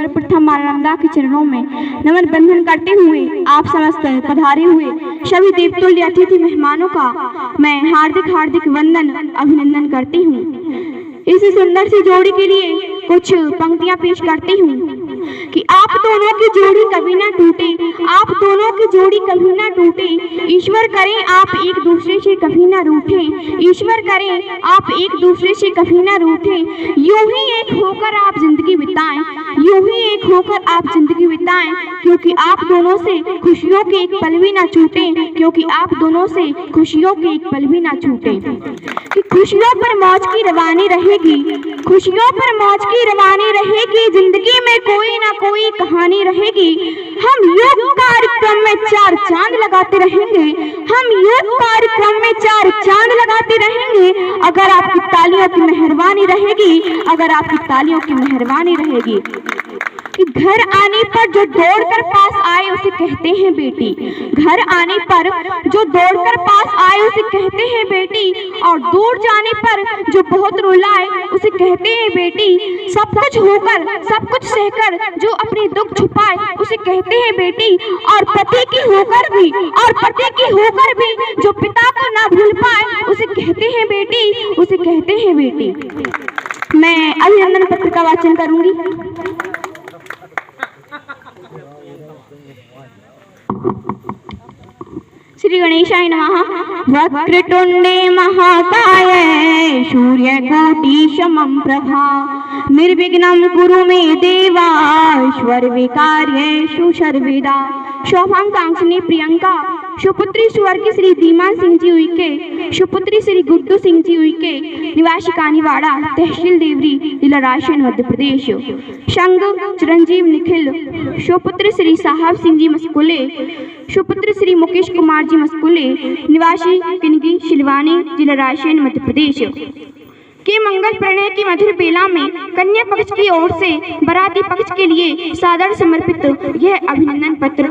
सर्वप्रथम मां नर्मदा के चरणों में नमन बंधन करते हुए आप समस्त पधारे हुए सभी देवतुल्य अतिथि मेहमानों का मैं हार्दिक हार्दिक वंदन अभिनंदन करती हूँ। इस सुंदर सी जोड़ी के लिए कुछ पंक्तियां पेश करती हूँ कि आप दोनों की जोड़ी कभी ना टूटे, आप दोनों की जोड़ी कभी ना टूटे, ईश्वर करें आप एक दूसरे से कभी ना रूठे, ईश्वर करें आप एक दूसरे से कभी ना रूठे, यूं ही एक होकर आप जिंदगी बिताएं, यूं ही एक होकर आप जिंदगी बिताएं, क्योंकि आप दोनों से खुशियों के एक पल भी ना छूटे, क्योंकि आप दोनों से खुशियों के एक पल भी ना छूटे। कि खुशियों पर मौज की रवानी रहेगी, खुशियों पर मौज की रवानी रहेगी, जिंदगी में कोई ना कोई कहानी रहेगी। हम योग कार्यक्रम में चार चांद लगाते रहेंगे, हम योग कार्यक्रम में चार चांद लगाते रहेंगे, अगर आपकी तालियों की मेहरबानी रहेगी, अगर आपकी तालियों की मेहरबानी रहेगी। कि घर आने पर जो दौड़कर पास आए उसे कहते हैं बेटी, घर आने पर जो दौड़कर पास आए उसे कहते हैं बेटी, और दूर जाने पर जो बहुत रुलाए उसे कहते हैं बेटी। सब कुछ होकर सब कुछ सहकर जो अपने दुख छुपाए उसे कहते हैं बेटी, और पति की होकर भी, और पति की होकर भी जो पिता को ना भूल पाए उसे कहते हैं बेटी, उसे कहते हैं बेटी। मैं अभिनंदन पत्र का वाचन करूंगी। श्री गणेशाय नमः। वक्रतुंडे महाकाय सूर्यकोटि समं प्रभा निर्विघ्नं कुरु मे देवा सर्वकार्येषु सर्वदा। शोभाकांक्षिणी प्रियंका सुपुत्री स्वर्गीय श्री धीमान सिंह जी उइके, सुपुत्री श्री गुड्डू सिंह जी उइके, निवासी कानीवाड़ा, तहसील देवरी, जिला रायसेन, मध्य प्रदेश। संग चिरंजीव निखिल, सुपुत्र श्री साहब सिंह जी मस्कुले, सुपुत्र श्री मुकेश कुमार जी मस्कुले, निवासी किनगी शिलवानी, जिला रायसेन, मध्य प्रदेश। के मंगल प्रणय की मधुर बेला में कन्या पक्ष की ओर से बराती पक्ष के लिए सादर समर्पित यह अभिनंदन पत्र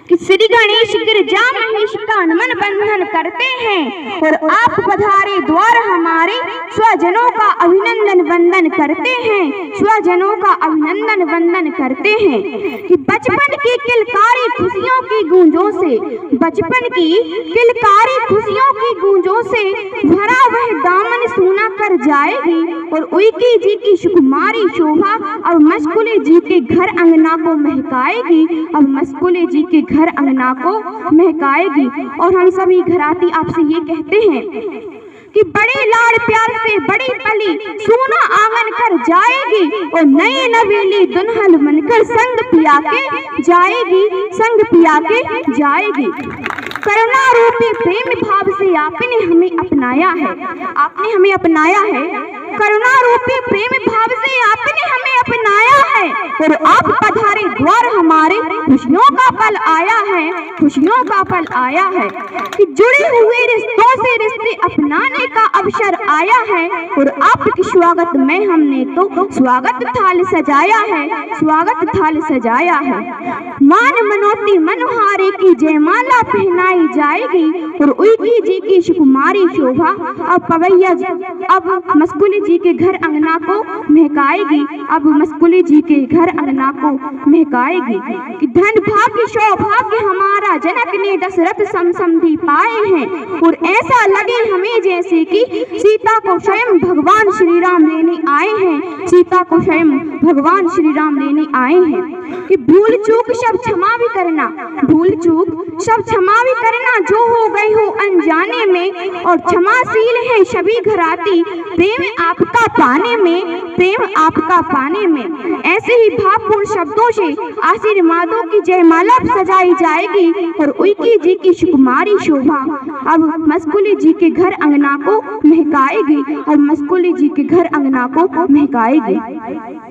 कि श्री गणेश गिरजा महेश का नमन बंधन करते हैं और आप पधारे द्वार हमारे, स्वजनों का अभिनंदन वंदन करते हैं, स्वजनों का अभिनंदन वंदन करते हैं। कि बचपन की किलकारी खुशियों की गूंजों से, बचपन की किलकारी खुशियों की गूंजों से भरा वह दामन सोना कर जाएगी, और उइकी जी की सुकुमारी शोभा अब मस्कुले जी के घर अंगना को महकाएगी, अब मस्कुले जी के घर अंगना को महकाएगी। और हम सभी घराती आपसे ये कहते हैं कि बड़े लाड़ प्यार से बड़ी पली सोना आंगन कर जाएगी, और नए नवेली दुल्हन बनकर संग पिया के जाएगी, संग पिया के जाएगी। करुणा रूपी प्रेम भाव से आपने हमें अपनाया है, आपने हमें अपनाया है, करुणा रूपी प्रेम भाव से आपने हमें अपनाया है, और आप पधारे द्वार हमारे, खुशियों का पल आया है, खुशियों का पल आया है। कि जुड़े हुए रिश्तों से रिश्ते अपनाने का अवसर आया है, और आपके स्वागत में हमने तो स्वागत थाल सजाया है, स्वागत थाल सजाया है। मान मनोती मनोहारी की जयमाला पहनाई जाएगी, और उइकी जी की सुकुमारी शोभा अब पवैया अब मस्कुले जी के घर अंगना को महकाएगी, अब मस्कुले जी के घर अंगना को महकाएगी। कि धन भाग्य सौभाग्य हमारा जनक ने दशरथ समधि पाए हैं, और ऐसा लगे हमें जैसे कि सीता को स्वयं भगवान श्री राम लेने आए हैं, सीता को स्वयं भगवान श्री राम लेने आए हैं। कि भूल चूक सब क्षमा भी करना, भूल चूक सब क्षमा भी करना, जो हो गई हो अनजाने में, और क्षमाशील है सभी घराती प्रेम आपका पाने में, प्रेम आपका पाने में। ऐसे ही भावपूर्ण शब्दों से आशीर्वादों की जयमाला सजाई जाएगी, और उइकी जी की सुकुमारी शोभा अब मस्कुले जी के घर अंगना को महकाएगी, और मस्कुले जी के घर अंगना को महकाएगी।